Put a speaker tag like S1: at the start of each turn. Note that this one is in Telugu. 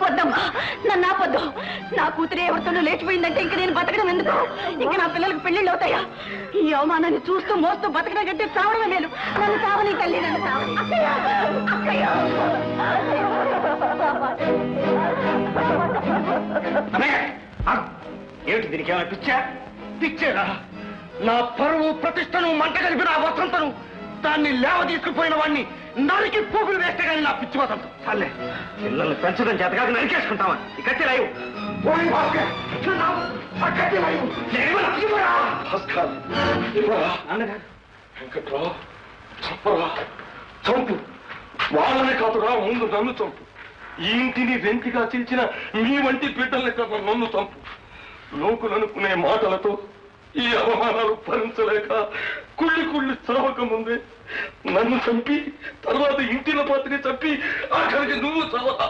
S1: వద్దమ్మా, నన్ను ఆపొద్దు. నా కూతురే ఎవరితోనూ లేచిపోయిందంటే ఇంక నేను బతకడం ఎందుకు? ఇంక నా పిల్లలకు పెళ్లిళ్ళు అవుతాయా? ఈ అవమానాన్ని చూస్తూ మోస్తూ బతకడం కంటే చావడమే నేను. నన్ను చావని తల్లి, నన్ను చావని.
S2: ఏమిటి దీనికి ఏమైనా పిచ్చేరా? నా పరువు ప్రతిష్టను మంట కలిపి నా వసంతను దాన్ని లేవ తీసుకుపోయిన వాడిని నరికి పోగులు వేస్తే కానీ నా పిచ్చి వసంతం చాలే. పిల్లల్ని పెంచడం చేతకాక నరికేసుకుంటావా? ఈ కత్తి రాయు.
S3: వెంకట్రావు చంపరా, చంపు. వాళ్ళనే కాదురా, ముందు నన్ను చంపు. ఈ ఇంటిని వెంటిగా చీల్చిన మీ వంటి బిడ్డల్ని కదా నన్ను చంపు. లోకులనుకునే మాటలతో ఈ అవమానాలు భరించలేక కుళ్ళి చావక ముందే నన్ను చంపి తర్వాత ఇంటిలో పాత్రని చంపి ఆఖరికి నువ్వు చావా.